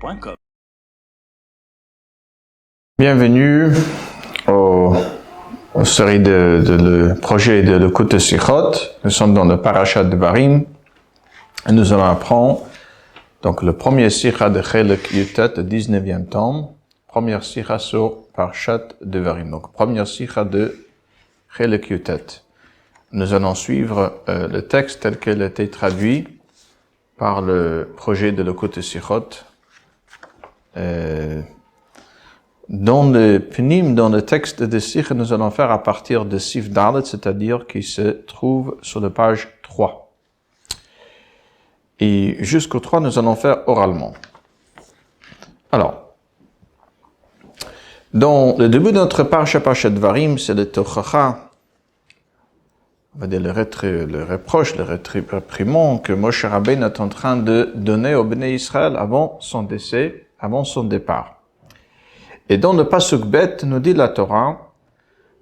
Sikhot.com. Bienvenue aux séries le projet de l'écoute Sikhot. Nous sommes dans le Parashat Devarim et nous allons apprendre donc le premier Sikha de Chelek Yutet, le 19e tome, première Sikha sur Parashat Devarim, donc première Sikha de Chelek Yutet. Nous allons suivre le texte tel qu'il a été traduit par le projet de l'écoute Sikhot. Dans le texte de Sikha, nous allons faire à partir de Sif Dalet, c'est-à-dire qui se trouve sur la page 3. Et jusqu'au 3, nous allons faire oralement. Alors, dans le début de notre Parashat Devarim, c'est le Tochacha, on va dire le reproche, le réprimand que Moshe Rabbeinu est en train de donner au Bnei Israël avant son décès, avant son départ. Et dans le Pasuk Bet, nous dit la Torah,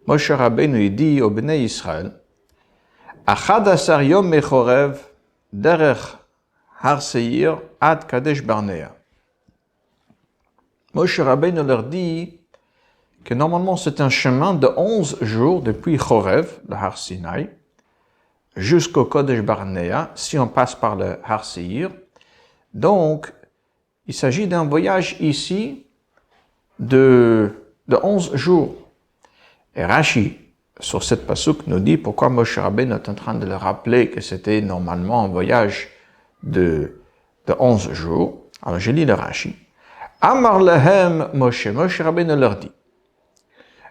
Moshe Rabbeinu dit au Bnei Israël, Achad asar yom mechorev derech har seir ad Kadesh Barnea. Moshe Rabbeinu leur dit que normalement c'est un chemin de 11 jours depuis Chorev, le Har Sinai, jusqu'au Kadesh Barnea, si on passe par le Har Seir. Donc, il s'agit d'un voyage ici de 11 jours. Et Rashi, sur cette pasuk, nous dit pourquoi Moshe Rabbeinu est en train de le rappeler que c'était normalement un voyage de 11 jours. Alors, je lis le Rashi. Amar lehem Moshe Rabbeinu leur dit,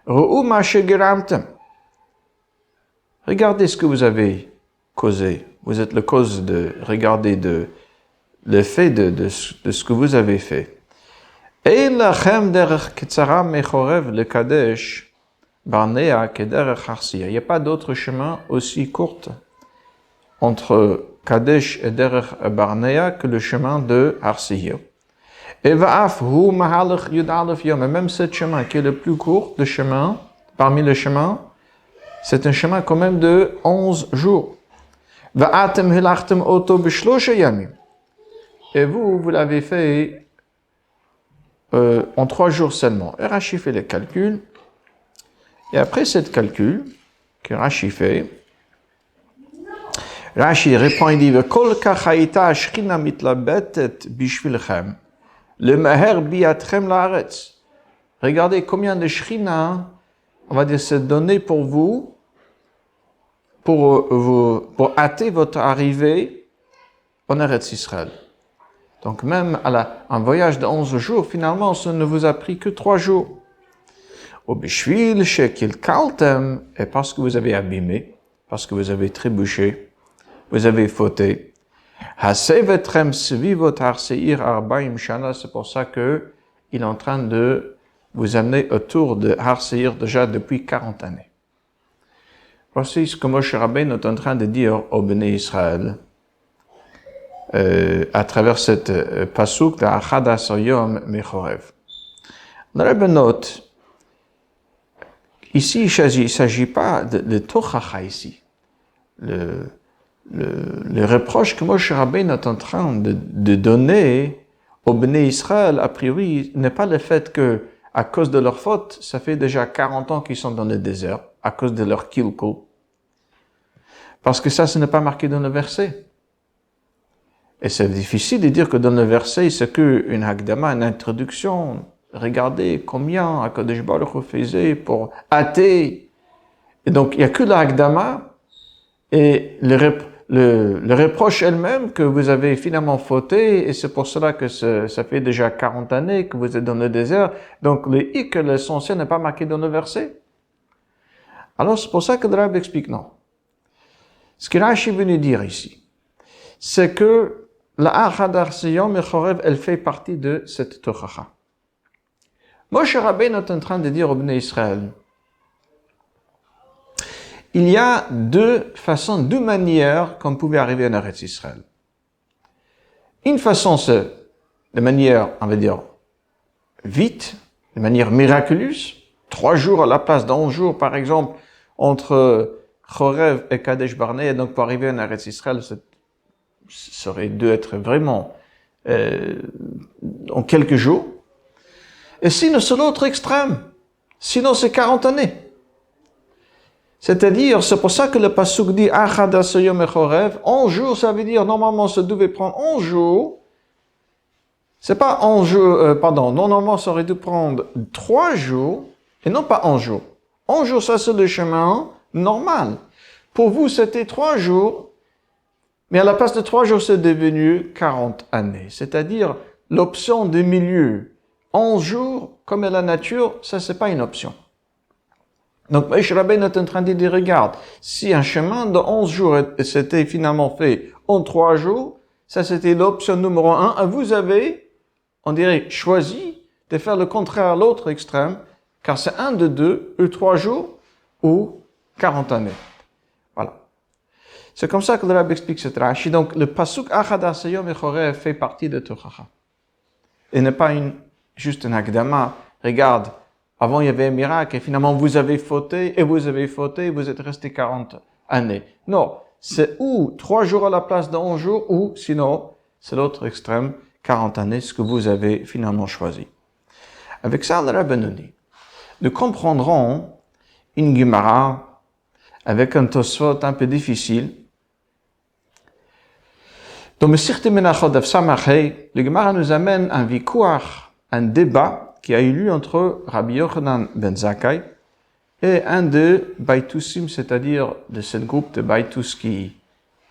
Ru'u ma shegeramtem. Regardez ce que vous avez causé. Vous êtes le cause de regarder l'effet de ce que vous avez fait. Et lachem derech ketzara mechorev le Kadesh Barnea ke derech Har Seir. Il n'y a pas d'autre chemin aussi court entre Kadesh et derech Barnea que le chemin de Har Seir. Et va'af hu mahalach yud alef yom. Et même ce chemin qui est le plus court de chemin, parmi les chemins, c'est un chemin quand même de 11 jours. Va'atem hilachtem oto b'shlosha yamim. Et vous l'avez fait en 3 jours seulement. Et Rashi fait les calculs. Et après cette calcul que Rashi fait, Rashi répond, il dit, V'kol kachayita ashchina mitlabetet bishvilchem. Le maher biatrem laaretz. Regardez combien de shrina, on va dire, c'est donné pour vous, pour hâter votre arrivée en Eretz Israël. Donc même un voyage de 11 jours, finalement, ça ne vous a pris que 3 jours. Au bishvil shekil kaltem, et parce que vous avez abîmé, parce que vous avez trébuché, vous avez fauté. C'est pour ça que il est en train de vous amener autour de Har Seir déjà depuis 40 années. Voici ce que Moshe Rabbeinu est en train de dire au Bnei Israël à travers cette pasuk de Achad asar yom mechorev. Le Rebbe note, ici il ne s'agit pas de Tochacha ici. Le reproche que Moshe Rabbeinu est en train de donner au Bnei Israël, a priori, n'est pas le fait que, à cause de leur faute, ça fait déjà 40 ans qu'ils sont dans le désert, à cause de leur kilkul. Parce que ça, ce n'est pas marqué dans le verset. Et c'est difficile de dire que dans le verset, c'est qu'une Hakdama, une introduction. Regardez combien HaKadosh Baruch Hu faisait pour hâter. Et donc, il n'y a que la Hakdama et le reproche elle-même que vous avez finalement fauté, et c'est pour cela que ça fait déjà 40 années que vous êtes dans le désert. Donc, le hic, l'essentiel n'est pas marqué dans le verset. Alors, c'est pour ça que le Rabbi explique non. Ce que Rashi est venu dire ici, c'est que la Achad asar yom mechorev, elle fait partie de cette Tochacha. Moshe Rabbeinu est en train de dire au Bnei Israël, il y a 2 manières qu'on pouvait arriver en Eretz Israël. Une façon, c'est de manière, on va dire, vite, de manière miraculeuse, 3 jours à la place d'11 jours, par exemple, entre Chorev et Kadesh Barnea, donc pour arriver en Eretz Israël, ça aurait dû être vraiment en quelques jours. Et sinon, c'est l'autre extrême. Sinon, c'est 40 années. C'est-à-dire, c'est pour ça que le pasuk dit, Achad asayom echorev, 11 jours, ça veut dire, normalement, ça devait prendre 11 jours. C'est pas 11 jours, normalement, ça aurait dû prendre 3 jours, et non pas 11 jours. 11 jours, ça c'est le chemin normal. Pour vous, c'était 3 jours, mais à la place de 3 jours, c'est devenu 40 années. C'est-à-dire, l'option de milieu, 11 jours, comme est la nature, ça c'est pas une option. Donc, Moshe Rabbeinu est en train de dire, regarde, si un chemin de 11 jours s'était finalement fait en 3 jours, ça c'était l'option numéro 1, et vous avez, on dirait, choisi de faire le contraire à l'autre extrême, car c'est un de deux, ou 3 jours, ou 40 années. Voilà. C'est comme ça que le Rabbi explique cette Rashi. Donc, le pasuk Achad asayom echorev fait partie de Tochacha. Et n'est pas juste un akdama. Regarde, avant il y avait un miracle, et finalement vous avez fauté, et vous êtes resté 40 années. Non, c'est ou 3 jours à la place de 11 jours, ou sinon, c'est l'autre extrême, 40 années, ce que vous avez finalement choisi. Avec ça, le Rabbi nous dit, nous comprendrons une Gemara avec un Tosfot un peu difficile. Dans le Masechet Menachot Daf Samachet, le Gemara nous amène un vikouach, un débat qui a eu lieu entre Rabbi Yochanan ben Zakkai et un de Baïtoussim, c'est-à-dire de ce groupe de Baïtous qui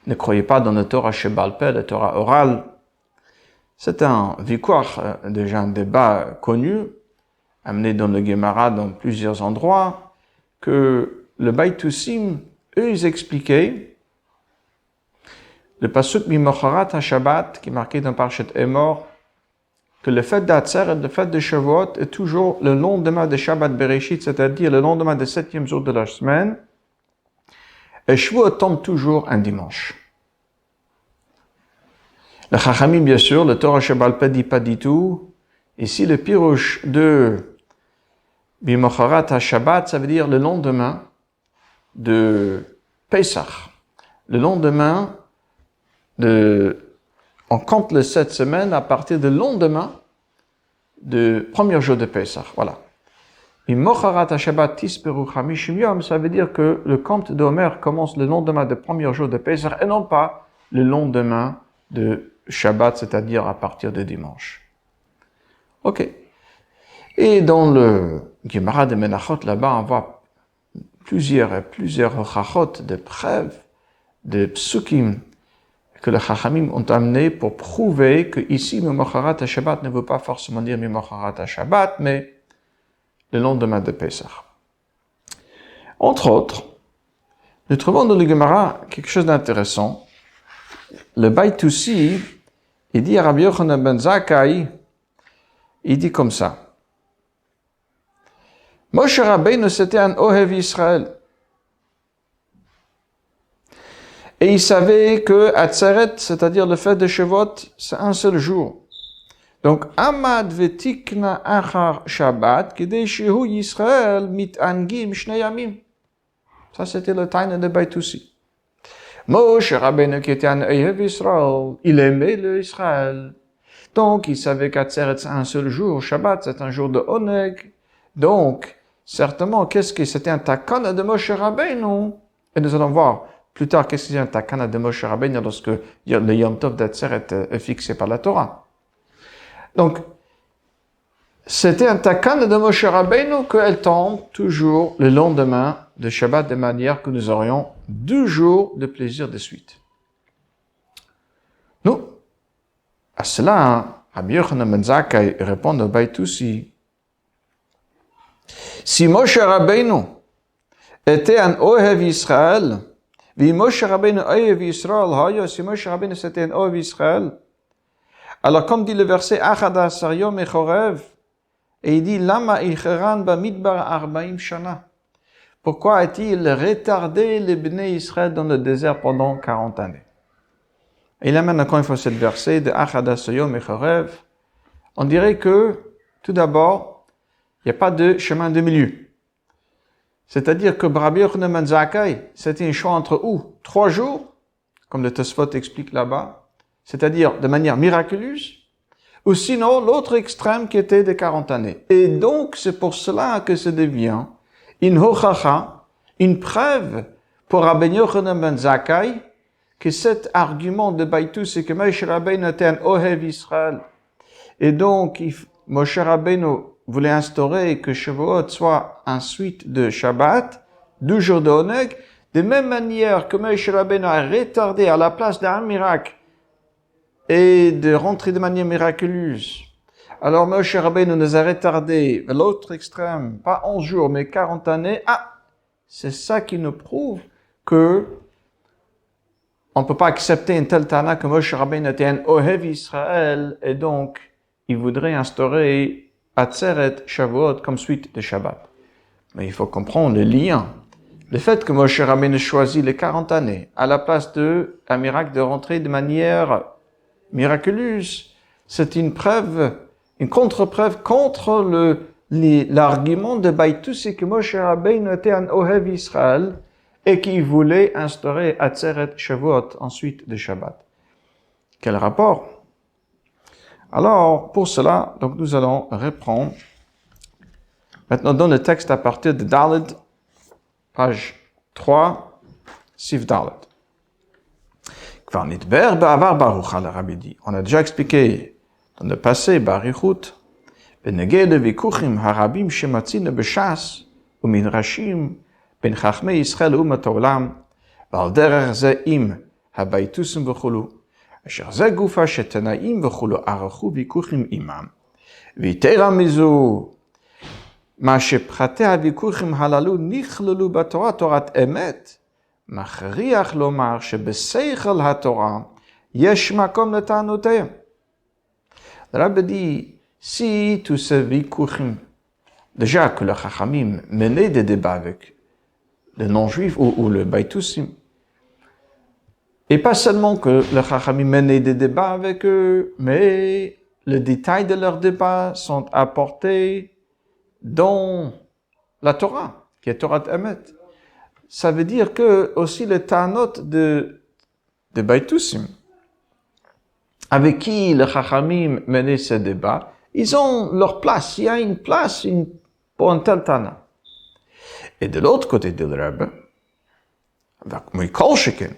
ne croyaient pas dans la Torah Shebal Peh, la Torah orale. C'est un vikouach, déjà un débat connu, amené dans le Gemara dans plusieurs endroits, que le Baïtoussim, eux, ils expliquaient le pasuk Mimocharat HaShabbat, qui est marqué dans Parashat Emor, que le fête d'Atzeret, le fête de Shavuot, est toujours le lendemain de Shabbat Bereshit, c'est-à-dire le lendemain du 7e jour de la semaine, et Shavuot tombe toujours un dimanche. Le Chachamim, bien sûr, le Torah Shebal Peh dit pas du tout. Ici, le pirouche de Bimocharat HaShabbat, ça veut dire le lendemain de Pesach. Le lendemain on compte les 7 semaines à partir du lendemain du premier jour de Pesach. Voilà. Bimocharat HaShabbat tisperu chamishim yom, ça veut dire que le compte d'Omer commence le lendemain du premier jour de Pesach et non pas le lendemain de Shabbat, c'est-à-dire à partir de dimanche. Ok. Et dans le Gemara de Menachot, là-bas, on voit plusieurs chachot de preuves, de psukim, que les chachamim ont amené pour prouver que ici, Mimocharat HaShabbat ne veut pas forcément dire Mimocharat HaShabbat, mais le lendemain de Pesach. Entre autres, nous trouvons dans le Gemara quelque chose d'intéressant. Le Baïtoussi, il dit à Rabbi Yochanan ben Zakkai, il dit comme ça. Moshe Rabbeinu, c'était un Ohev Israël. Et il savait que Atzeret, c'est-à-dire le fête de Shavuot, c'est un seul jour. Donc, Amad vetikna achar Shabbat, kidei shehu Yisrael mitangim shnei yamim. Ça, c'était le taina de Baïtoussi. Moshe Rabbeinu, qui était un Ohev Israël, il aimait le Israël. Donc, il savait qu'Atzeret, c'est un seul jour. Shabbat, c'est un jour de Oneg. Donc, certainement, qu'est-ce que c'était un takana de Moshe Rabbeinu? Et nous allons voir plus tard qu'est-ce que c'est un takana de Moshe Rabbeinu lorsque le Yom Tov d'Atzeret est fixé par la Torah. Donc, c'était un takana de Moshe Rabbeinu qu'elle tombe toujours le lendemain de Shabbat de manière que nous aurions 2 jours de plaisir de suite. Nous, à cela, Rabbi Yochanan ben Zakkai répond au Baïtoussi. Si Moshe Rabbeinu était un Ohev Israël, si Moshe Rabbeinu c'était un Ohev Israël, alors comme dit le verset Achad asar yom echorev, et il dit Lama icheran bamidbar arba'im shana. Pourquoi a-t-il retardé les Bnei Israël dans le désert pendant 40 années? Et il amène encore une fois ce verset de Achad asar yom echorev. On dirait que, tout d'abord, il n'y a pas de chemin de milieu. C'est-à-dire que Rabbi Yochanan ben Zakkai, c'était un choix entre où? 3 jours, comme le Tosfot explique là-bas, c'est-à-dire de manière miraculeuse, ou sinon l'autre extrême qui était de 40 années. Et donc, c'est pour cela que ça devient une hochacha, une preuve pour Rabbi Yochanan ben Zakkai, que cet argument de Baitou, c'est que Moshe Rabbeinu était un Ohev Israël. Et donc, Moshe Rabbeinu voulait instaurer que Shavuot soit un suite de Shabbat, 12 jours de Oneg, de même manière que Moshe Rabbeinu a retardé à la place d'un miracle et de rentrer de manière miraculeuse. Alors Moshe Rabbeinu nous a retardé à l'autre extrême, pas 11 jours, mais 40 années. Ah, c'est ça qui nous prouve que on ne peut pas accepter une telle Tana que Moshe Rabbeinu était un Ohev Israël, et donc il voudrait instaurer Atzeret Shavuot comme suite de Shabbat. Mais il faut comprendre le lien. Le fait que Moshe Rabbeinu choisit les 40 années à la place de un miracle de rentrer de manière miraculeuse, c'est une preuve, une contre-preuve contre l'argument de Baitou, c'est que Moshe Rabbeinu était un Ohev Israël et qu'il voulait instaurer Atzeret Shavuot ensuite de Shabbat. Quel rapport? Alors, pour cela, donc nous allons reprendre maintenant dans le texte à partir de Dalet, page 3, Sif Dalet. On a déjà expliqué dans le passé, Barichut, בנוגע לוויכוחים הרבים שמצינו בש"ס ומדרשים בין חכמי ישראל לאומת העולם, ועל דרך זה עם הבייתוסים וכולו, אשר זה גופה שתנאים וכולו ערכו ויכוחים עמם. ויתרה מזו, מה שפחתי הוויכוחים הללו נכללו בתורה, תורת אמת, מכריח לומר שבשכל התורה יש מקום לטענותיהם. הרב dit, si tous ces vikuchim, déjà que le Chachamim menait des débats avec les non-juifs ou le Baïtoussim, et pas seulement que le Chachamim menait des débats avec eux, mais les détails de leurs débats sont apportés dans la Torah, qui est Torah Emet. Ça veut dire que aussi les Tanot de Baïtoussim, avec qui le Chachamim menait ces débats, ils ont leur place. Il y a une place pour un tel Tana. Et de l'autre côté de l'Rebbe, מכל שכן,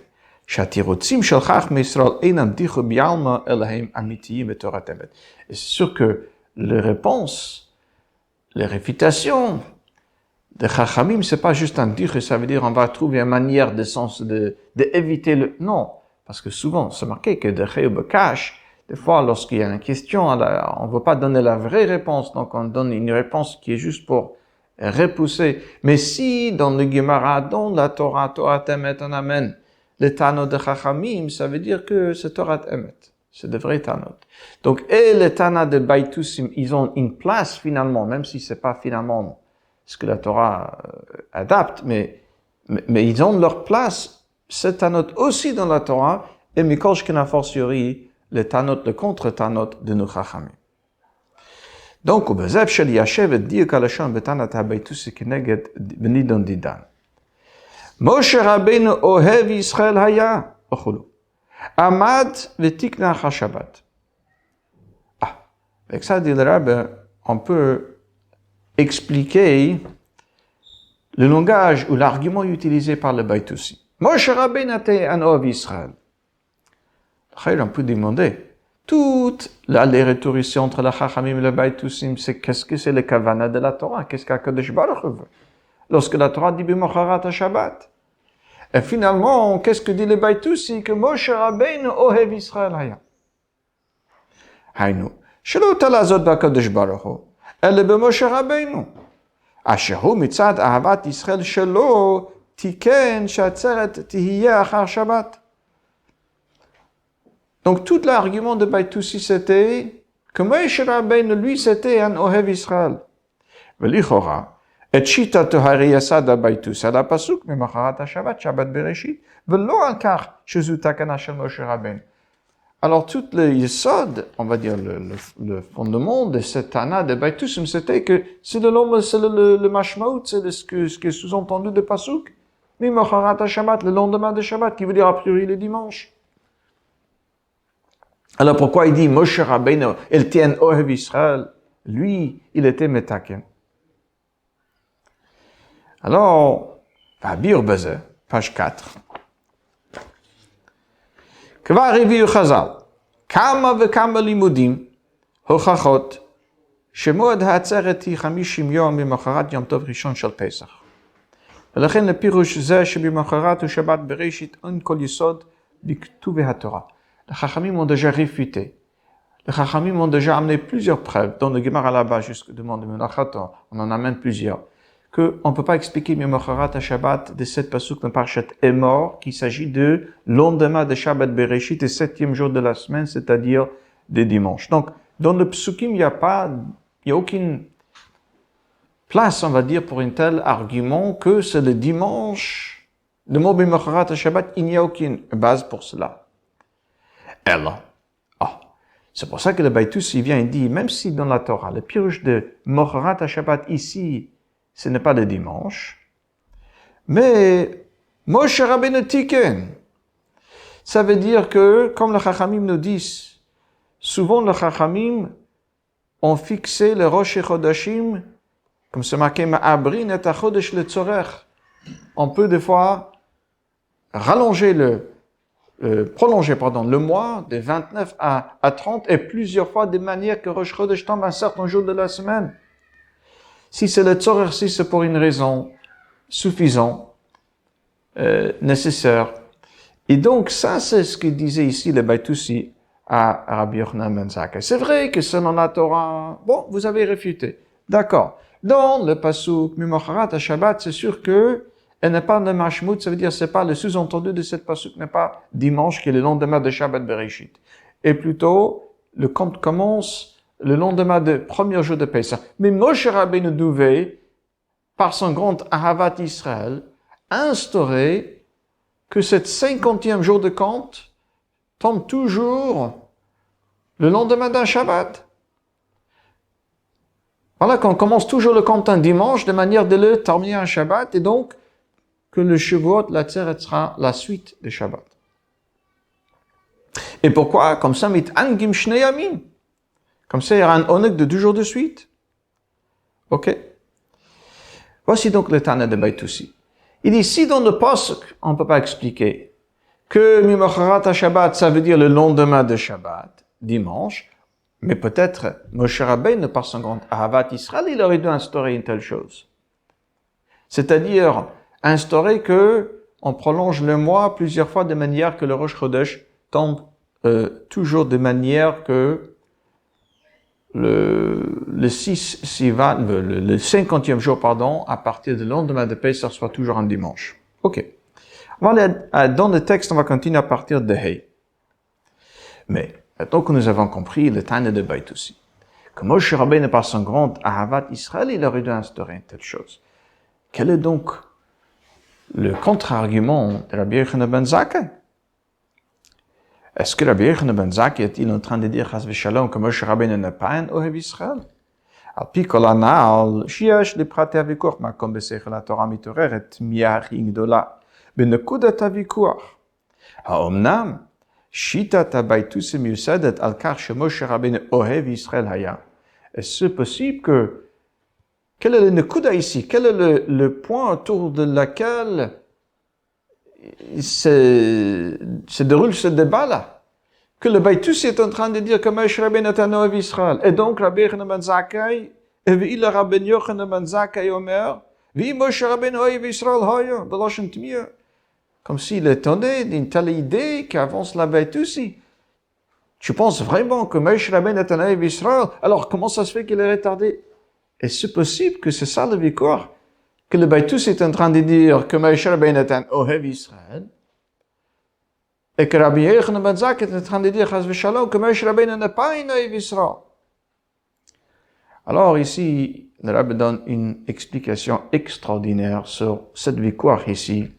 שהתירוצים של חכמי ישראל אינם דיחו ביעלמא, אלא הם אמיתיים בתורת אמת. Et c'est sûr que les réponses, les réfutations de Chachamim, c'est pas juste un diche, ça veut dire on va trouver une manière de sens de éviter le... Non, parce que souvent, c'est marqué que de Chayou Bekash, des fois, lorsqu'il y a une question, on ne veut pas donner la vraie réponse, donc on donne une réponse qui est juste pour repousser. Mais si, dans le Gemara, dans la Torah, Torah Emet, on amène le Tanot de Chachamim, ça veut dire que c'est Torah Emet. C'est de vrais Tanot. Donc, et les Tanat de Baïtoussim, ils ont une place finalement, même si c'est pas finalement ce que la Torah adapte, mais ils ont leur place, ces Tanot aussi dans la Torah, et Mikol Shkena fortiori, le Tanot, le contre-Tanot de nos Chachamim. Donc, au Bezef Shel Yashev et Dieu Kalashon Betanat HaBaïtus Keneged Benidon Didan. Moshe Rabbeinu Ohev Yisrael Haya, Ochulu. Amad Vetikna HaShabbat. Ah, avec ça, dit le Rabbe, on peut expliquer le langage ou l'argument utilisé par le Baïtussi. Moshe Rabbeinu était un Ohev Yisrael. On peut demander, toutes les retours ici entre la Chachamim et le Baïtussim, c'est qu'est-ce que c'est le Kavana de la Torah? Qu'est-ce qu'Akadosh Baruch Hu veut? Lorsque la Torah dit B'mocharat HaShabbat. Et finalement, qu'est-ce que dit le Baïtussi? Que Moshe Rabbeinu Ohev Yisrael Haya. Haynu, shelo talazot b'Akadosh Baruch Hu, ele b'Moshe Rabbeinu. Asher hu mitzad ahavat Yisrael shelo tiken she'atzeret tihiyeh achar Shabbat. Donc, tout l'argument de Baïtussi, c'était que Moshe Rabbeinu, lui, c'était un Ohev Israël. V'lichora, et shitato hariyasad ha-Baïtus, ala pasuk, memacharat ha-Shabbat, Shabbat Bereshit, v'lo al-kach, shezu takana shel Moshe Rabbeinu. Alors, tout le yesod, on va dire le fondement de cette Tana de Baïtussim, c'était que c'est le mashmaout, c'est ce qui est sous-entendu de pasuk, memacharat ha-Shabbat, le lendemain de Shabbat, qui veut dire a priori le dimanche. Alors pourquoi il dit Moshe Rabbeinu, el tien ohev Israël? Lui, il était metaken. Alors, Babir Bezeh, page 4. כבר הביאו חז"ל, כמה וכמה לימודים, הוכחות, שמועד העצרת היא 50 יום ממחרת יום טוב ראשון של פסח. ולכן לפירוש זה שבמחרת הוא שבת בראשית אין כל יסוד בכתובי התורה. Les Chachamim ont déjà réfuté. Les Chachamim ont déjà amené plusieurs preuves, dont le Gemara là-bas jusqu'au demande de Menachat, on en amène plusieurs, qu'on ne peut pas expliquer Mimocharat à Shabbat de cette pasuk de Parashat Emor, qu'il s'agit de lendemain de Shabbat Bereshit et 7e jour de la semaine, c'est-à-dire des dimanches. Donc, dans le psukim, il n'y a aucune place, on va dire, pour un tel argument que c'est le dimanche, le mot Mimocharat à Shabbat, il n'y a aucune base pour cela. Elle. C'est pour ça que le Baïtus, il vient et dit, même si dans la Torah, le pirush de Mocharat à Shabbat ici, ce n'est pas le dimanche, mais Moshe Rabbeinu Tiken, ça veut dire que, comme le Chachamim nous disent, souvent le Chachamim ont fixé le Rosh Chodashim, comme c'est marqué Ma'abrin et Chodesh le Tzorech. On peut des fois prolonger le mois de 29 à 30 et plusieurs fois de manière que Rosh Chodesh tombe un certain jour de la semaine. Si c'est le tzorech, si c'est pour une raison suffisante, nécessaire. Et donc, ça, c'est ce que disait ici le Baïtoussi à Rabbi Yochanan ben Zakkai. C'est vrai que selon la Torah, bon, vous avez réfuté. D'accord. Dans le pasuk Mimocharat à Shabbat, c'est sûr que elle n'est pas le mashmout, ça veut dire c'est pas le sous-entendu de cette pasuk n'est pas dimanche qui est le lendemain de Shabbat Bereshit. Et plutôt, le compte commence le lendemain du premier jour de Pessah. Mais Moshe Rabbeinu devait, par son grand Ahavat Israël, instaurer que cette 50e jour de compte tombe toujours le lendemain d'un Shabbat. Voilà qu'on commence toujours le compte un dimanche de manière de le terminer un Shabbat et donc que le Shavuot, la Tzeret sera la suite de Shabbat. Et pourquoi? Comme ça, mit angim shnei yamim. Comme ça, il y aura un oneg de 2 jours de suite. Ok. Voici donc le Tana de Baïtoussi. Il dit, si dans le pasuk, on ne peut pas expliquer que Mimocharat à Shabbat, ça veut dire le lendemain de Shabbat, dimanche, mais peut-être Moshe Rabbeinu, par son grand Ahavat Israël, il aurait dû instaurer une telle chose. C'est-à-dire, instaurer que on prolonge le mois plusieurs fois de manière que le Rosh Chodesh tombe toujours de manière que le 6 Sivan, le 50e jour, à partir du lendemain de Pessah, soit toujours un dimanche. Ok. On va aller dans le texte, on va continuer à partir de Hey. Mais, maintenant que nous avons compris le Tana de Baïtoussi, que Moshe Rabbeinu, par son grand Ahavat Israël, il aurait dû instaurer une telle chose. Quel est donc le contre-argument de Rabbi Yochanan ben Zakkai? Est-ce que Rabbi Yochanan ben Zakkai est-il en train de dire, chas v'shalom, que Moshe Rabbeinu n'est pas un Ohev Israël? Al pi kol hanal, sheyesh lepratei havikuach, makom beseichel haTorah mit'oreret mi'achי gdola, b'nekudat havikuach. האומנם? שיטת הבייתוסי מיוסדת על כך שמשה רבנו אוהב ישראל היה. Est-ce possible que quel est le nekuda ici? Quel est le point autour de laquelle se déroule ce débat-là? Que le Baïtus est en train de dire que Moshe Rabbeinu est un Ohev Israël. Et donc, Rabbi Yochanan ben Zakkai, et ve'il Rabbi Yochanan ben Zakkai omer, ve'im Moshe Rabbeinu Ohev Israël haya, b'lashon tmiyah. Comme s'il étonnait d'une telle idée qu'avance la Baïtusi. Tu penses vraiment que Moshe Rabbeinu est un Ohev Israël? Alors, comment ça se fait qu'il est retardé? Est-ce possible que c'est ça le victoire? Que le Baïtus est en train de dire que Moshe Rabbeinu est un Ohev Israël? Et que Rabbi Yochanan ben Zakkai est en train de dire, chas v'shalom, que Moshe Rabbeinu n'est pas un Ohev Israël. Alors ici, le Rabbi donne une explication extraordinaire sur cette victoire ici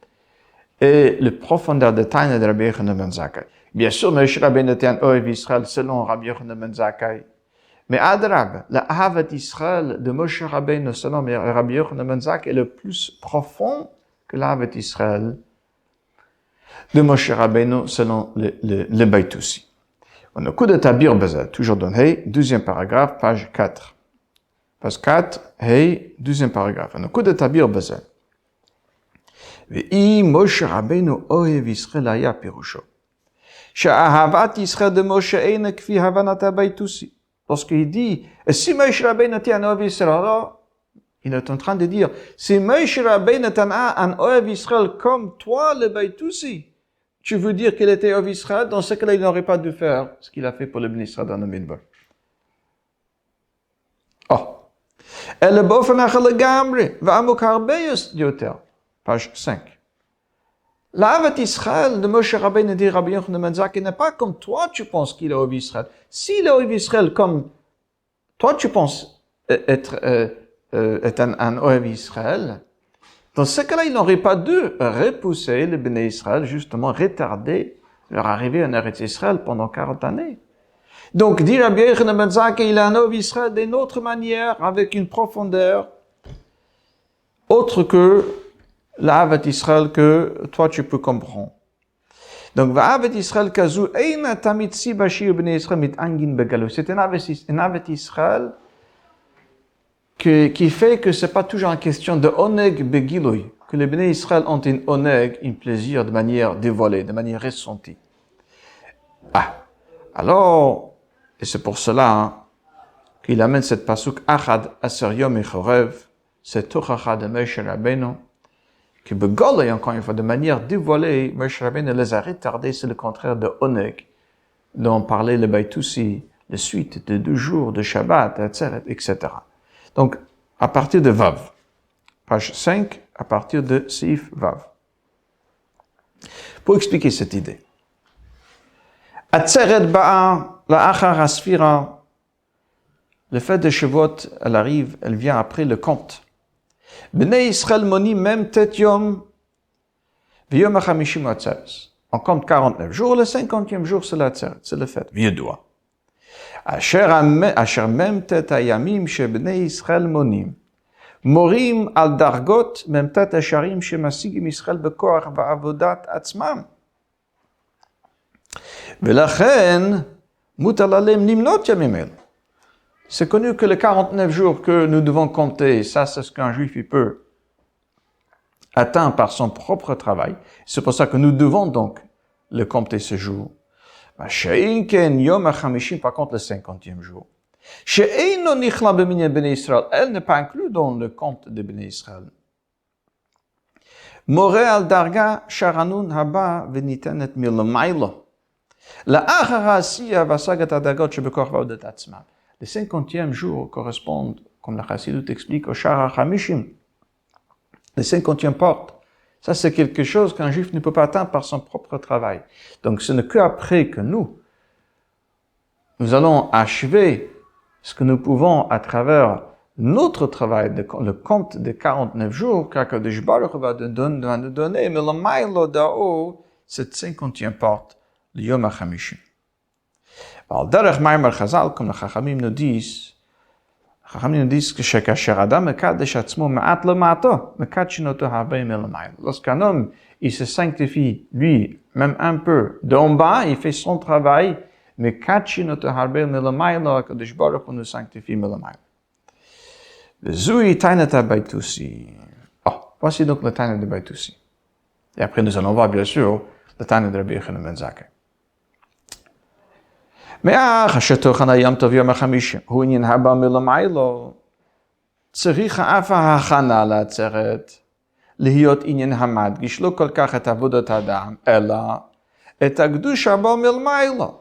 et le profondeur de Tana de Rabbi Yochanan ben Zakkai. Bien sûr, Moshe Rabbeinu était un Ohev Israël selon Rabbi Yochanan ben Zakkai. Mais Adrab, la Ahavat Israël de Moshe Rabbeinu selon Rabbi Yochanan ben Zakkai est le plus profond que l'Ahavat Israël de Moshe Rabbeinu selon le Baïtoussi. On a coup de tabir bezel, toujours dans Hey, deuxième paragraphe, page 4. Page 4, Hey, deuxième paragraphe. On a coup de tabir bezel. Ve'i Moshe Rabbeinu ohev Yisrael haya pirusho. She'ahavat Yisrael de Moshe eina kfi havanat habaytusi. Lorsqu'il dit, si Moshe Rabbeinu était un ohev Yisrael, alors, il est en train de dire, si Moshe Rabbeinu était un ohev Yisrael comme toi, le Baytusi, tu veux dire qu'il était ohev Yisrael, dans ce cas-là, il n'aurait pas dû faire ce qu'il a fait pour le Bnei Israël dans le Midbar. Oh. Elle bofen achal gamri, va'amuk harbeus yoter. Page 5. La Havat Israël de Moshe Rabbeinu dit Rabbi Yochanan ben Zakkai n'est pas comme toi tu penses qu'il est ohev Israël. S'il est ohev Israël comme toi tu penses être un ohev Israël, dans ce cas-là, il n'aurait pas dû repousser le Bnei Israël, justement retarder leur arrivée en Eretz Israël pendant 40 années. Donc, dit Rabbi Yochanan ben Zakkai, il est un ohev Israël d'une autre manière, avec une profondeur autre que la Havat Israël que toi tu peux comprendre. Donc, Havat Israël kazu eina tamid si bashir bnei Israël mit angin begalou. C'est un Havat Israël qui fait que c'est pas toujours une question de oneg begiloui, que les bnei Israël ont une oneg, un plaisir de manière dévoilée, de manière ressentie. Ah, alors, et c'est pour cela qu'il amène cette pasuk achad aser yom echorev, cette tochacha de Moshe Rabbeinu, que begolé, encore une fois, de manière dévoilée, Moshe Rabbeinu les a retardés, c'est le contraire de oneg, dont parlait le Baytusi, la suite de 2 jours de Shabbat, etc. Donc, à partir de Vav, page 5, à partir de Seif Vav. Pour expliquer cette idée. Atzeret ba'a la'achar asfira. Le fait de Shavuot, elle arrive, elle vient après le compte. Bnei Israël moni mem tet yom v'yom ha'chamishim atzeres. On compte 49 jours, le 50e jour c'est l'atzeret, c'est le fait, vieux-doigt. Asher mem tet hayamim she bnei Israël monim. Morim al dargot mem tet asharim she masigim Israël bekoach va'avodat atzmam. V'lachen mutal alem limnot yamim el. C'est connu que les 49 jours que nous devons compter, ça c'est ce qu'un juif il peut atteindre par son propre travail. C'est pour ça que nous devons donc le compter ce jour. Par contre le 50e jour. Elle n'est pas inclue dans le compte de Bnei Israël. More al darga sharanun haba venitenet milamaylo. La achara siya vasagat adagot shebekoch va'odat atzmam. Le 50e jour correspond, comme la Chassidut explique, au Shara Hamishim. Le 50e porte. Ça, c'est quelque chose qu'un juif ne peut pas atteindre par son propre travail. Donc, ce n'est qu'après que nous allons achever ce que nous pouvons à travers notre travail, le compte des 49 jours, qu'Akadosh Baruch Hu va nous donner, mais le maïlo d'ao, cette 50e porte, le Yom HaChamishim. Alors, derech Maimar Chazal, comme les Chachamim nous disent que shekasher adam mekadesh atzmo ma'at lema'ato, mekadshinoto harbe melamayl. Lorsqu'un homme, il se sanctifie, lui, même un peu, d'en bas, il fait son travail, mekadshinoto harbe melamayl, Akadosh Baruch Hu nous sanctifie melamayl. Zui tainet habaytusi. Oh, voici donc le tainet de Baytusi. Et après, nous allons voir, bien sûr, le tainet de Rabbi Yochanan ben Zakkai. מאח שתוכן היום טוב יום החמישי, הוא עניין הבא מלמיילו, צריך אף ההכנה לעצרת, להיות עניין המדגיש, לא כל כך את עבודת האדם, אלא את הקדוש הבא מלמיילו,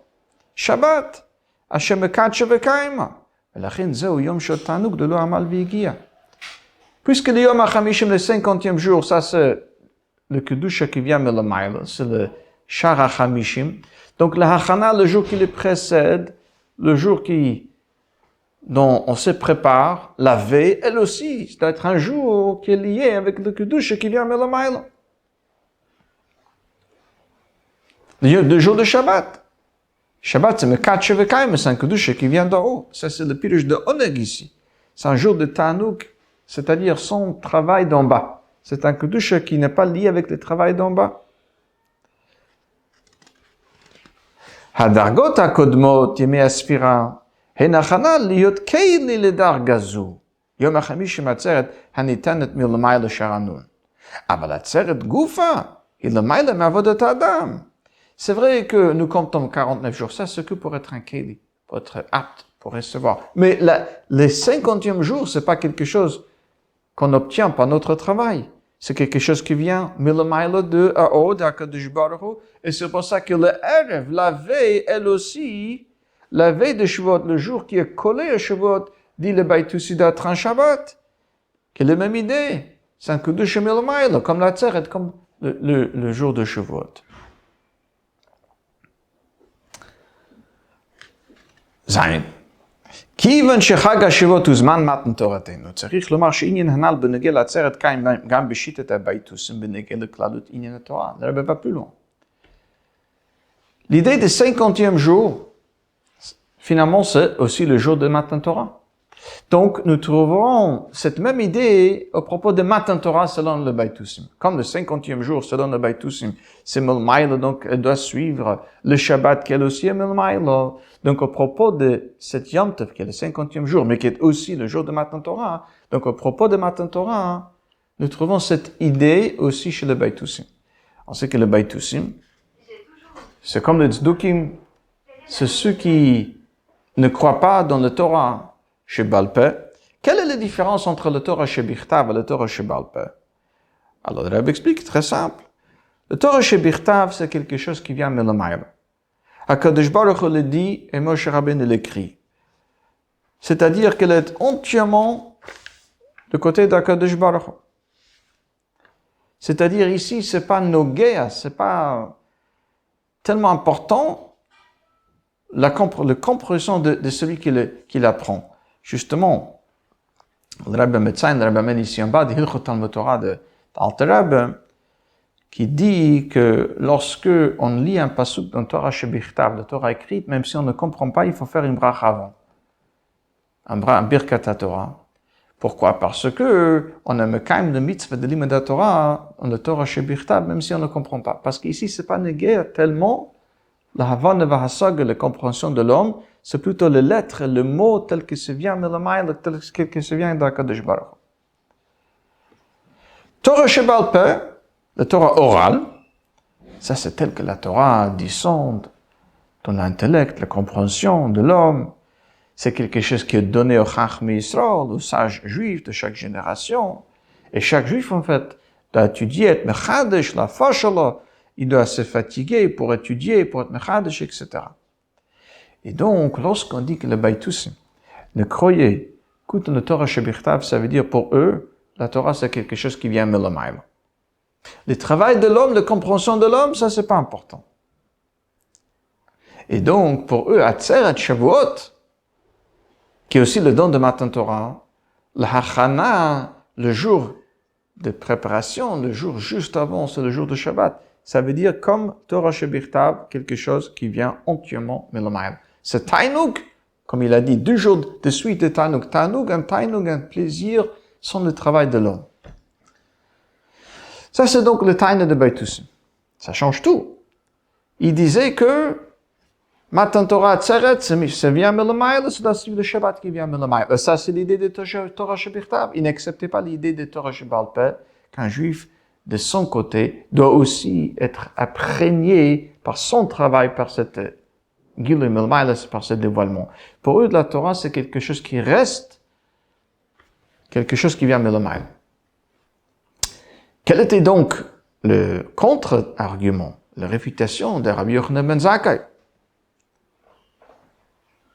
שבת, אשר מקדשה וקיימה, ולכן זהו יום של תענוג דלא עמל והגיע. Puisque le yom HaChamishim, le 50e jour, ça c'est le kedusha qui vient mלמיילו, c'est le Shar HaChamishim. Donc, le Hachana, le jour qui le précède, le jour dont on se prépare, la veille, elle aussi, ça doit être un jour qui est lié avec le Kedusha qui vient mלמיילו. Le jour de Shabbat. Shabbat, c'est Mekadsheh Vekayim, c'est un Kedusha qui vient d'en haut. Ça, c'est le pirush de Oneg ici. C'est un jour de Tanouk, c'est-à-dire son travail d'en bas. C'est un Kedusha qui n'est pas lié avec le travail d'en bas. הדרגות הקודמות, ימי הספירה, הן הכנה להיות כלי לדרגה זו. יום החמישי מהעצרת הניתנת מלמעלה שער. אבל העצרת גופה היא למעלה מעבודת האדם. C'est vrai que nous comptons 49 jours, ça c'est que pour être un keli, pour être apte, pour recevoir. Mais les 50e jour, c'est pas quelque chose qu'on obtient par notre travail. C'est quelque chose qui vient milamaila de Aod, d'Akadosh Baruch Hu. Et c'est pour ça que le Erev, la veille, elle aussi, la veille de Shavuot, le jour qui est collé à Shavuot, dit le Baïtoussi d'être un Shabbat. Quelle est la même idée? C'est un Kudush milamaila, comme la Tzeret, comme le jour de Shavuot. זין. כיוון שחג השבועות הוא זמן מתן תורתנו, צריך לומר שעניין הנ"ל בנוגע לעצרת קיים גם בשיטת הבייתוסים בנוגע לכללות עניין התורה. זה הרבה pas plus loin. L'idée des 50e jour, finalement, c'est aussi le jour de Matan Torah. Donc, nous trouverons cette même idée au propos de Matan Torah selon le Baïtoussim. Comme le 50e jour selon le Baïtoussim, c'est Melmaïla, donc elle doit suivre le Shabbat qui est aussi Melmaïla. Donc, au propos de cette Yom Tov, qui est le 50e jour, mais qui est aussi le jour de Matan Torah, donc au propos de Matan Torah, nous trouvons cette idée aussi chez le Baïtoussim. On sait que le Baïtoussim, c'est comme le Tzdukim, c'est ceux qui ne croient pas dans le Torah chez Baal Peh. Quelle est la différence entre le Torah chez Bichtav et le Torah chez Baal Peh? Alors, le Rebbe explique, très simple. Le Torah chez Bichtav, c'est quelque chose qui vient de l'Amayra. HaKadosh Baruch Hu le dit et Moshe Rabbeinu l'écrit. C'est-à-dire qu'elle est entièrement du côté d'HaKadosh Baruch Hu. C'est-à-dire ici, c'est pas nogea, c'est pas tellement important la compréhension de celui qui l'apprend. Justement, le Rebbe Metzayin, le Rebbe amène ici en bas, de Hilchot Talmud Torah de Alter Rebbe, qui dit que lorsque on lit un pasuk dans Torah Shebichtav, la Torah écrite, même si on ne comprend pas, il faut faire une bracha avant. Un birkat Torah. Pourquoi? Parce que on a mekayem le mitzvah de l'imad Torah, dans la Torah Shebichtav, même si on ne comprend pas. Parce qu'ici, c'est pas négué tellement la havana v'hasag, la compréhension de l'homme, c'est plutôt les lettres, le mot tel que se vient Melamayla, tel que se vient d'Akadosh Baruch Hu. Torah Shebal Peh, la Torah orale, ça c'est tel que la Torah descend dans l'intellect, la compréhension de l'homme. C'est quelque chose qui est donné au Chacham Yisrael, aux sages juifs de chaque génération. Et chaque juif, en fait, doit étudier, être mechadesh, la fashala, il doit se fatiguer pour étudier, pour être mechadesh, etc. Et donc, lorsqu'on dit que le Baïtoussim ne croyait qu'au le Torah Shebichtav, ça veut dire pour eux, la Torah c'est quelque chose qui vient Melamayla. Le travail de l'homme, la compréhension de l'homme, ça c'est pas important. Et donc, pour eux, Atzeret Shavuot, qui est aussi le don de Matan Torah, le Hachana, le jour de préparation, le jour juste avant, c'est le jour de Shabbat. Ça veut dire comme Torah Shebichtav, quelque chose qui vient entièrement Melamayla. C'est Tainug, comme il a dit, 2 jours de suite de Tainug. Tainug, un plaisir, sans le travail de l'homme. Ça, c'est donc le Tainug de Baïtoussim. Ça change tout. Il disait que Matan Torah Tzeret, ça vient Melamayla, c'est le Shabbat qui vient Melamayla. Ça, c'est l'idée de Torah Shebichtav. Il n'acceptait pas l'idée de Torah Shebal Peh, qu'un juif, de son côté, doit aussi être imprégné par son travail, par cette Gilui Melamayla, par ce dévoilement. Pour eux, la Torah, c'est quelque chose qui reste, quelque chose qui vient Melamayla. Quel était donc le contre-argument, la réfutation de Rabbi Yochanan ben Zakkai?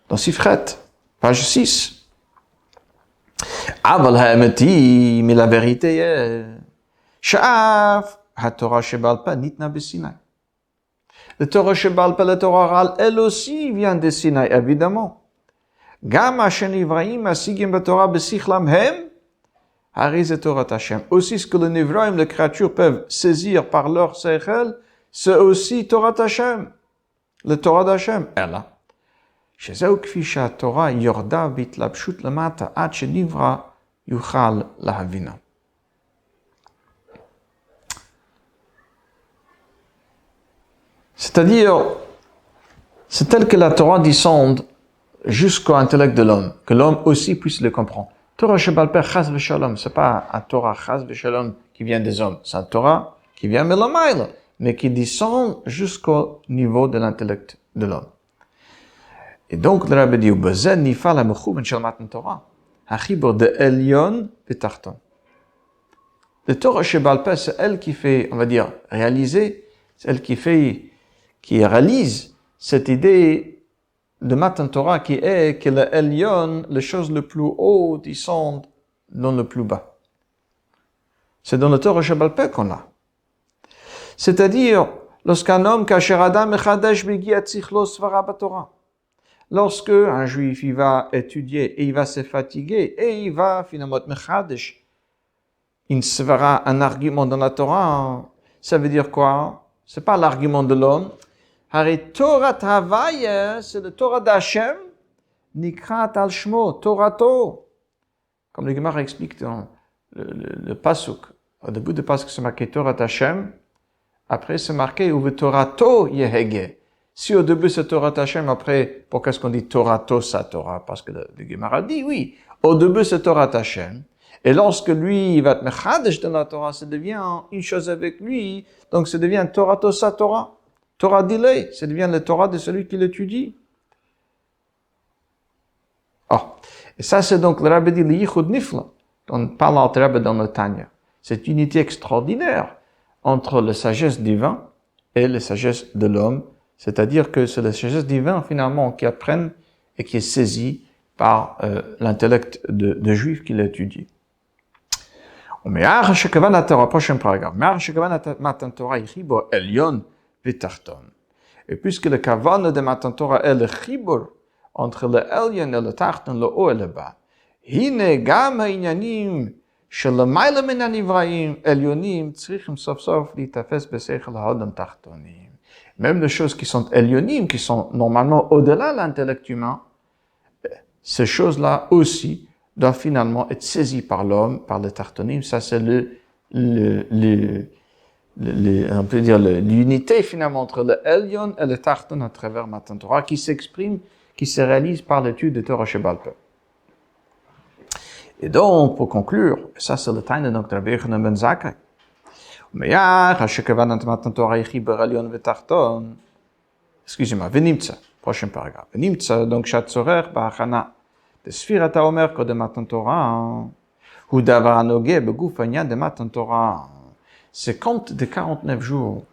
Dans Sifret, page 6. Aval ha'emeti, mais la vérité est, Sha'af, ha-Torah Shebal Peh nitna b'Sinai. Le Torah Shebal Peh, le Torah orale, elle aussi vient de Sinaï, évidemment. Gam Hashem Ivraim, asigim b'Torah b'sichlam hem, hariz et Torah Hashem. Aussi ce que les Nivraim, les créatures, peuvent saisir par leur seichel, c'est aussi Torah Hashem, le Torah d'Hashem. Elle a. שזהו כפי שהתורה יורדה בהתלבשות למטה עד שנברא יוכל להבינה. C'est-à-dire, C'est tel que la Torah descende jusqu'au intellect de l'homme, que l'homme aussi puisse le comprendre. Torah Shebal Peh Chas V'Shalom, c'est pas un Torah Chas V'Shalom qui vient des hommes, c'est un Torah qui vient Melamayla, mais qui descend jusqu'au niveau de l'intellect de l'homme. Et donc, le Rabbi dit, Bezen Nifal HaMechouven Shel Matan Torah, HaChibur de Elyon V'Tarton. Le Torah Shebal Peh, c'est elle qui fait, on va dire, réaliser, c'est elle qui réalise cette idée de Matan Torah qui est que le Elyon, les choses le plus haut, descendent dans le plus bas. C'est dans le Torah Shebal Peh qu'on l'a. C'est-à-dire, lorsqu'un homme, Kasher Adam Echadesh Begiat Sichlo Svara Batorah, lorsque un juif, il va étudier et il va se fatiguer et il va finalement Mechadesh, il se verra un argument dans la Torah, ça veut dire quoi? C'est pas l'argument de l'homme. Haré Torah Havaya, c'est le Torah d'Hachem, Nikrat al Shmo, Torato. Comme le Gemara explique dans le Pasuk, au début du Pasuk, c'est marqué Torah d'Hachem, après c'est marqué Uve Torato Yehege. Si au début c'est Torah d'Hachem, après, pourquoi est-ce qu'on dit Torato sa Torah? Parce que le Gemara dit oui, au début c'est Torah d'Hachem. Et lorsque lui, il va être mechadesh de la Torah, ça devient une chose avec lui, donc ça devient Torato sa Torah. Torah d'Ilay, ça devient la Torah de celui qui l'étudie. Et ça c'est donc le Rabbi dit le Yichud Nifla, on parle au Rabbi dans le Tanya. Cette unité extraordinaire entre la sagesse divine et la sagesse de l'homme, c'est-à-dire que c'est la sagesse divine finalement qui apprenne et qui est saisie par l'intellect de juif qui l'étudie. Prochain paragraphe. Et puisque le kavan de Matan Torah est le chibur entre le elyon et le tarton, le haut et le bas, hine gam ha'inyanim shelamayla min hanivraim elyonim tzrichim sof sof litafes beseichel ha'odam tartonim. Même les choses qui sont elyonim, qui sont normalement au-delà de l'intellect humain, ces choses-là aussi doivent finalement être saisies par l'homme, par le tartonim. Ça, c'est on peut dire l'unité finalement entre le Elyon et le Tarton à travers Matan Torah qui s'exprime, qui se réalise par l'étude de Torah Shebal Peh. Et donc, pour conclure, ça c'est le time de notre Rabbi Yochanan ben Zakkai. Excusez-moi, Venimtsa, prochain paragraphe. Venimtsa, donc Shatzorer Ba'achana, de Sfirat HaOmer Kod de Matan Torah, ou Davar Anoge Beguf Anyan de Matan Torah. C'est compte de 49 jours.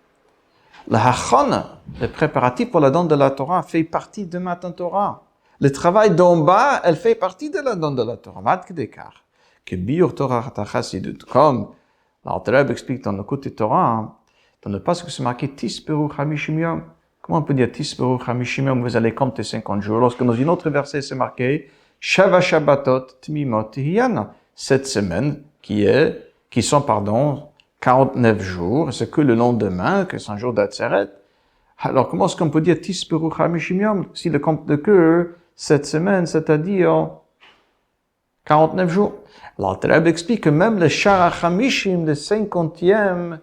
Le hachana, le préparatif pour la donne de la Torah, fait partie de Matan Torah. Le travail d'en bas, elle fait partie de la donne de la Torah. Mat Kedekar. Que Biur Torah Tachasidut. Comme l'Alter Rebbe explique dans le côté Torah, dans le passage que c'est marqué Tisperu Chamishim Yom. Comment on peut dire Tisperu Chamishim Yom? Vous allez compter 50 jours. Lorsque dans une autre verset c'est marqué Shava Shabbatot Tmimot Tihiyana. 7 semaines qui sont 49 jours, c'est que le lendemain, que c'est un jour d'Atzeret. Alors, comment est-ce qu'on peut dire Tisperu Chamishim Yom si le compte de que 7 semaines, c'est-à-dire 49 jours? L'Alter Rebbe explique que même le Shara Chamishim, le 50e,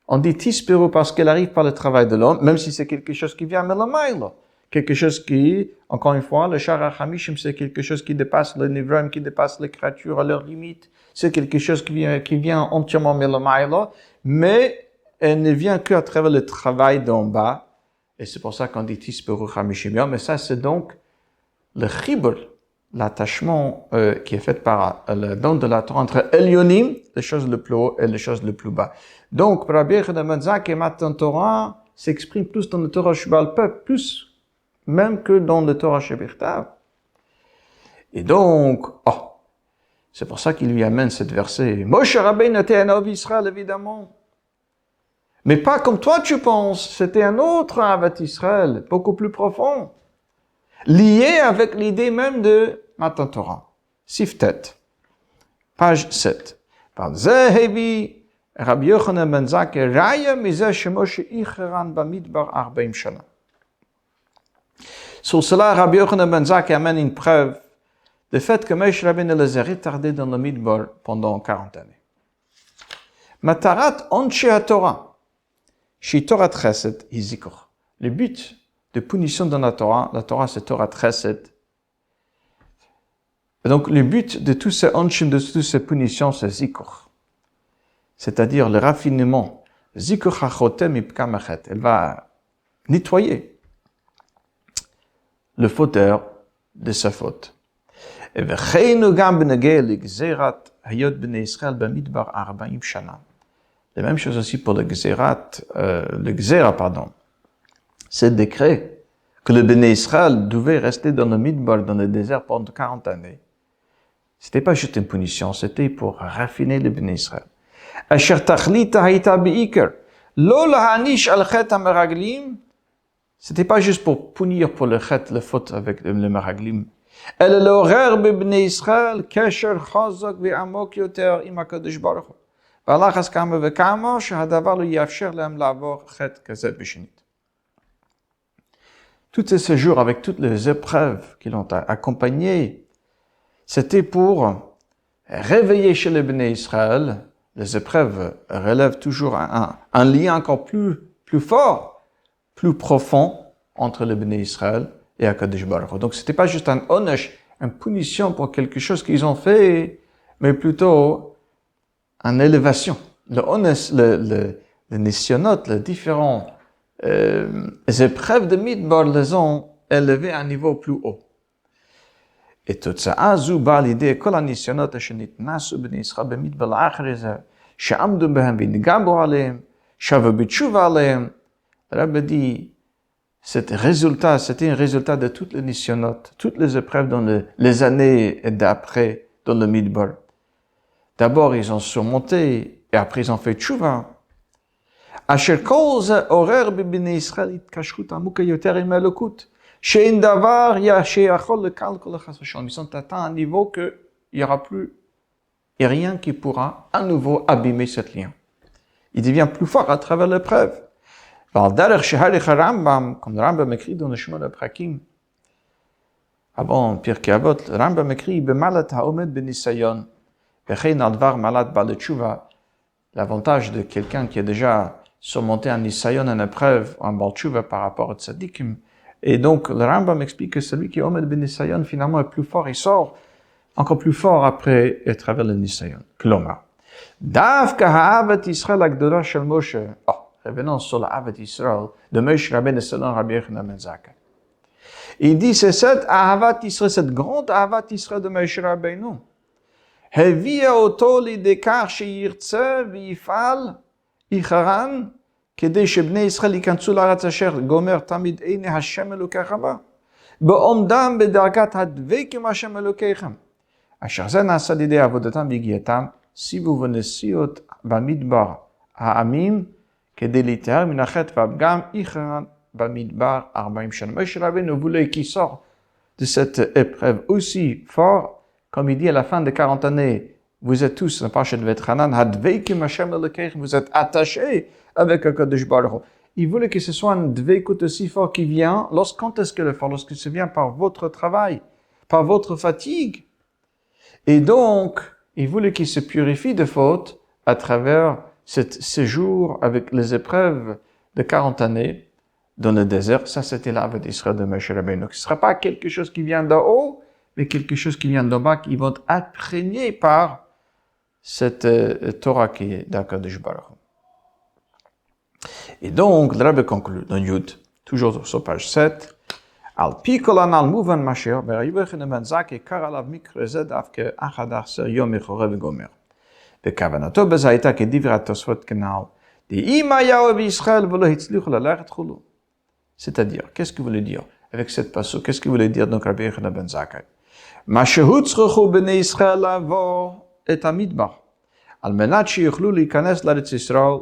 on dit Tisperu parce qu'elle arrive par le travail de l'homme, même si c'est quelque chose qui vient Melamayla. Quelque chose qui, encore une fois, le Shara Chamishim, c'est quelque chose qui dépasse le Nivram, qui dépasse les créatures à leurs limites. C'est quelque chose qui vient entièrement Melamayla, mais elle ne vient qu'à travers le travail d'en bas. Et c'est pour ça qu'on dit Tisperu Chamishim Yom. Mais ça, c'est donc le chibur, l'attachement qui est fait par le don de la Torah entre Elyonim, les choses le plus haut, et les choses le plus bas. Donc, pour Rabbi Yochanan ben Zakkai, Matan Torah s'exprime plus dans le Torah Shebal Peh, plus même que dans le Torah Shebirtav. Et donc, c'est pour ça qu'il lui amène cette verset. Moshe Rabbeinu était un Ahav Israël, évidemment. Mais pas comme toi tu penses. C'était un autre Ahavat Israël, beaucoup plus profond. Lié avec l'idée même de Matan Torah. Siftet. Page 7. Par Zehevi, Rabbi Yochanan ben Zakkai, Raya mizeh shemoshe icheran bamidbar 40 shana. Sur cela, Rabbi Yochanan ben Zakkai amène une preuve du fait que Moshe Rabbeinu les a retardés dans le Midbar pendant 40 années. Matarat Anshe HaTorah, Shi Torah Chesed Hizikor. Le but de punition dans la Torah. La Torah, c'est Torah Chesed. Et donc, le but de tous ces onshim, de toutes ces punitions, c'est zikur. C'est-à-dire le raffinement. Zikur hachotem ipkamachet. Elle va nettoyer le fauteur de sa faute. Et v'cheinu gam b'negei l'gzerat hayot b'nei Israël b'midbar 40 shana. La même chose aussi pour le gzera, c'est le décret que le Béné Israël devait rester dans le Midbar, dans le désert pendant 40 années. C'était pas juste une punition, c'était pour raffiner le Béné Israël. Asher tachlita hayta be'iker, lo lahanish al chet ha-meraglim, c'était pas juste pour punir pour le chet, le faute avec le meraglim. Elle l'horaire b'Bnei Israël, kesher chazak ve'amok yoter im HaKadosh Baruch Hu. והלחץ כמה וכמה שהדבר לא יאפשר להם לעבור חטא כזה בשנית. Tous ces séjours avec toutes les épreuves qui l'ont accompagné, c'était pour réveiller chez les Béné Israël. Les épreuves relèvent toujours un lien encore plus fort, plus profond entre les Béné Israël et HaKadosh Baruch Hu. Donc c'était pas juste un onesh, une punition pour quelque chose qu'ils ont fait, mais plutôt en élévation. Le ones, le nisyonot, les différents épreuves de Midbar les ont élevés à un niveau plus haut. Et tout ça, azou ba l'idée que la nisyonot שנתנסו בני ישראל במדבר לאחר זה, שעמדו בהם ונגעו עליהם, שבו בתשובה עליהם. Rabbi dit, c'était un résultat de toutes les nisyonot, toutes les épreuves dans les années d'après dans le Midbar. D'abord, ils ont surmonté, et après, ils ont fait tchouva. Asher kol ze orer b'bnei Israël itkashut amuka yoter im elokut, she'en davar she'achol lekal kol chas v'shalom. Ils sont atteints à un niveau que il y aura plus, et rien qui pourra à nouveau abîmer ce lien. Il devient plus fort à travers l'épreuve. Val derech sheharich Rambam, comme le Rambam écrit dans le Shemot HaPrakim, avant Pirkei Avot, le Rambam écrit b'malat ha'omed b'nisayon. L'avantage de quelqu'un qui a déjà surmonté un nisayon, une épreuve, un balchuva par rapport au tzadikim. Et donc, le Rambam explique que celui qui est omed ben nisayon, finalement, est plus fort, il sort encore plus fort après à travers le nisayon. Kloma. Davka ha'avat Yisrael agdora shel Moshe. Revenons sur l'Avat Yisrael de Moshe Rabbeinu selon Rabbi Yochanan ben Zakkai. Il dit, c'est cette Ahavat Yisrael, cette grande Ahavat Yisrael de Moshe Rabbeinu. הביאה אותו לידי כך שירצה ויפעל עיקרן כדי שבני ישראל ייכנסו לארץ אשר גומר תמיד עיני השם אלוקיך בה בעומדם בדרגת הדבקים השם אלוקיכם אשר זה נעשה לידי עבודתם והגיעתם סיבוב ונסיעות במדבר העמים כדי להיטהר מן החטא והפגם עיקרן במדבר 40 שנה. Moshe Rabbeinu voulait qu'il sorte de cette épreuve aussi fort. Comme il dit à la fin de 40 années, vous êtes tous, dans Parashat Vayetchanan, hadveikim Hashem Elokeichem, vous êtes attachés avec HaKadosh Baruch Hu. Il voulait que ce soit un dveikut aussi fort qui vient, quand est-ce que le fort? Lorsque ça vient par votre travail, par votre fatigue. Et donc, il voulait qu'il se purifie de faute à travers ce séjour avec les épreuves de 40 années dans le désert. Ça, c'était l'Avat Yisrael de Moshe Rabbeinu. Ce ne sera pas quelque chose qui vient d'en haut, mais quelque chose qui vient d'en bas, qui vont être imprégnés par cette Torah qui est d'Akadosh Baruch Hu. Et donc, le Rabbi conclut dans Yud, toujours sur page 7, Al pi kol anal muvan masher, Rabbi Yochanan ben Zakkai kar alav mikra ze davke 11 yom mechoreh v'gomer. וכוונתו בזה הייתה כדברי התוספות כנ"ל, דאם היו בישראל ולא הצליחו ללכת חולו. C'est-à-dire, qu'est-ce qu'il voulait dire avec cette passage? Qu'est-ce qu'il voulait dire donc Rabbi Yochanan ben Zakkai? מה שהוצרכו בני ישראל לעבור את המדבר, על מנת שיוכלו להיכנס לארץ ישראל,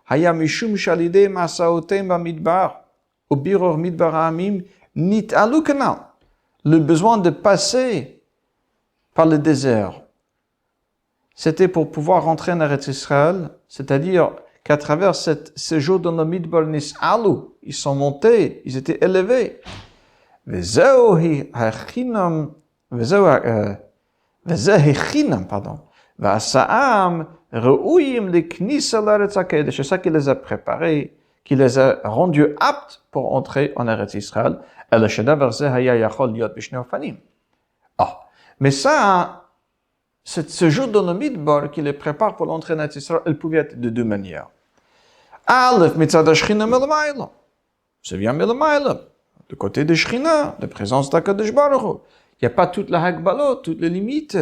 היה משום שעל ידי מסעותיהם במדבר, ובירור מדבר העמים, נתעלו כנ"ל. Le besoin de passer par le désert, c'était pour pouvoir rentrer en Eretz Israël, c'est-à-dire qu'à travers ce séjour dans le Midbar Nis'alu, ils sont montés, ils étaient élevés. Vezeu hachinam, pardon. V'asa'am re'uyim leknisa l'Eretz HaKodesh. C'est ça qui les a préparés, qui les a rendus aptes pour entrer en Eretz Israël. Mais ça, ce jour dans le Midbar qui les prépare pour l'entrée en Eretz Israël, elle pouvait être de deux manières. Aleph, mitzad ha-shechina melamayla. Ça vient melamayla, du côté de Shechina, de présence d'Akadosh Baruch Hu. Il n'y a pas toute la hagbalot, toutes les limites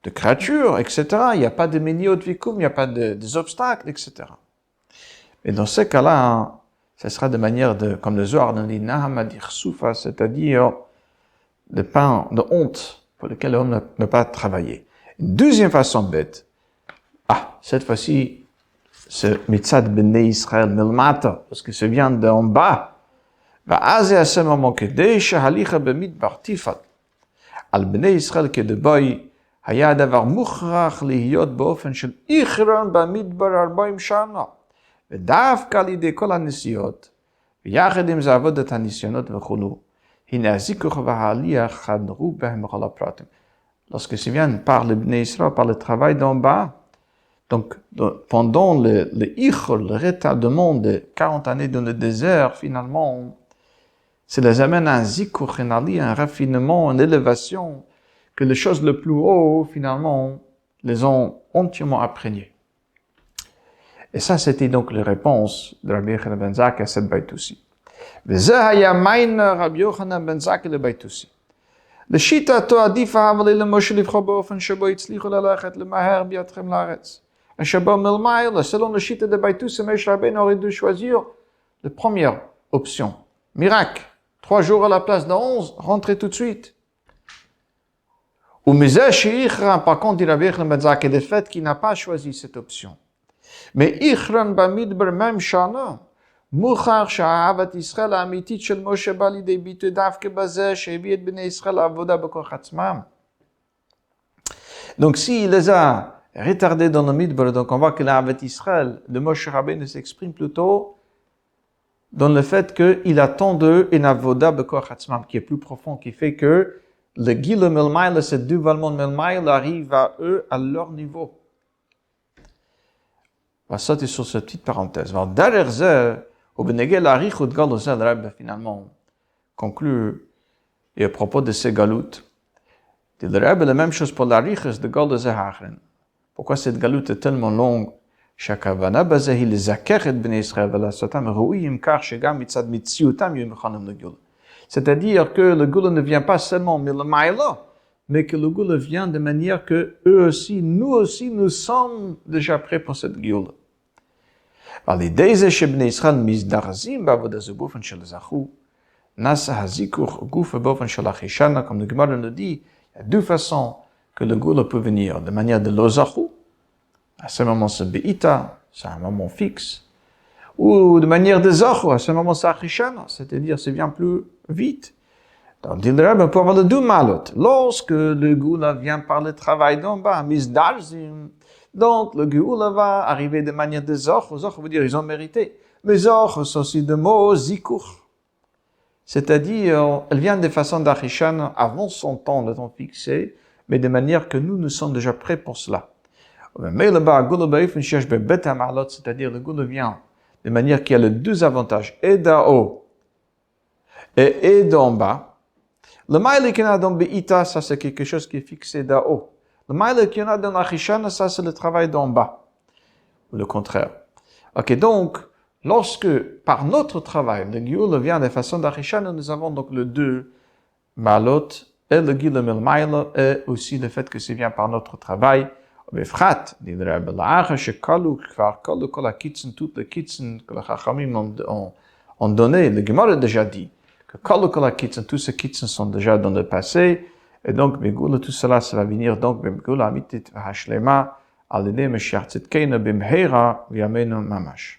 de créatures, etc. Il n'y a pas de meniot vikum, il n'y a pas des obstacles, etc. Et dans ce cas-là, ce sera de manière de, comme le Zohar nous dit, nahamadir soufa, c'est-à-dire de pain, de honte, pour lequel on ne peut pas travailler. Une deuxième façon bête, cette fois-ci, c'est mitzad bnei Israël milmata, parce que ça vient d'en bas. ואז יעשה ממו כדי שהליכה במדבר תפעל. על בני ישראל כדבוי היה הדבר מוכרח להיות באופן של איחרון במדבר 40 שנה. ודווקא על ידי כל הנסיעות, ויחד עם זה עבודת הניסיונות וכולו, הנה הזיכוך והעלייה חדרו בהם כל הפרטים. Lorsque c'est bien par le Bnei Israël, par le travail d'en bas, donc pendant le ichor, le retardement de 40 années dans le désert, finalement, ça les amène à un zikuch, un raffinement, une élévation, que les choses les plus haut, finalement, les ont entièrement imprégnées. Et ça, c'était donc la réponse de Rabbi Yochanan ben Zakkai à cette baïtoussi. וזה היה מיינר רבי יוחנן בן זכאי לבייתוסי. לשיטתו עדיף ההבלי למשה לבחור באופן שבו הצליחו ללכת למהר בידכם לארץ. שבו מלמעלה, selon le chita de Baïtousi, Moshe Rabbeinu aurait dû choisir la première option. Miracle. 3 jours à la place de 11, rentrez tout de suite. Ou misé shi'ichran, par contre, dit Rabbi Yochanan ben Zakkai, le fait qu'il n'a pas choisi cette option. Mais ichran bamidbar même shana, מוכח שאהבת ישראל האמיתית של משה בא לידי ביטוי דווקא בזה שהביא את בני ישראל לעבודה בכוח עצמם. Donc s'il les a retardés dans le Midbar, donc on voit que l'Ahavat Israël de Moshe Rabbeinu s'exprime plutôt dans le fait qu'il attend d'eux une avoda bekoach atzmam qui est plus profond, qui fait que le Gila Melmaïla, ce dévoilement Melmaïla arrive à eux à leur niveau. On va sauter sur cette petite parenthèse. Derrière ça, au Benegel Arichut Galosel, Rabbe finalement conclut, et à propos de ces galoutes, dit le Rabbe la même chose pour l'Arichus de Galosel Hachren. Pourquoi cette galoute est tellement longue? שהכוונה בזה היא לזכך את בני ישראל ולעשותם ראויים כך שגם מצד מציאותם יהיו מוכנים לגאולה. C'est-à-dire que le Goula ne vient pas seulement milamaïla, mais que le Goula vient de manière que eux aussi, nous sommes déjà prêts pour cette Goula. ועל ידי זה שבני ישראל מזדרזים בעבודה זו באופן של זכו, נעשה הזיכוך גוף באופן של אחישנה, comme le Gemara nous dit, il y a 2 façons que le Goula peut venir, de manière de lo zachou, à ce moment c'est be'ita, c'est un moment fixe, ou de manière de zachou, à ce moment c'est achishana, c'est-à-dire c'est bien plus vite. Donc, dit le Rebbe, on peut avoir les 2 malot. Lorsque le Goula vient par le travail d'en bas, mizdarzim, donc le Goula va arriver de manière de zachou, zachou veut dire ils ont mérité. Mais zachou, c'est aussi de mots zikuch. C'est-à-dire, elle vient de façon d'achishana avant son temps, le temps fixé, mais de manière que nous sommes déjà prêts pour cela. C'est-à-dire le Goula vient de manière qu'il y a les 2 avantages, et d'en-haut et d'en bas. Le maïle qu'il y en a dans Be'ita, ça c'est quelque chose qui est fixé d'en-haut. Le maïle qu'il y en a dans l'Achishana, ça c'est le travail d'en bas. Ou le contraire. Ok, donc, lorsque par notre travail, le Goula vient de façon d'Achishana, nous avons donc les 2 malot, et le Goula Melmaïla, et aussi le fait que c'est vient par notre travail. ובפחת, dit le Rebbe, לאחר שכלו כבר כל הקיצון, toutes les קיצון, que les Chachamim ont donné, le Gemara a déjà dit, que כל הקיצון, tous ces קיצון sont déjà dans le passé, et donc, בגאולה, tout cela, ça va venir donc, בגאולה האמיתית והשלמה, על ידי משיח צדקנו במהרה, וימינו ממש.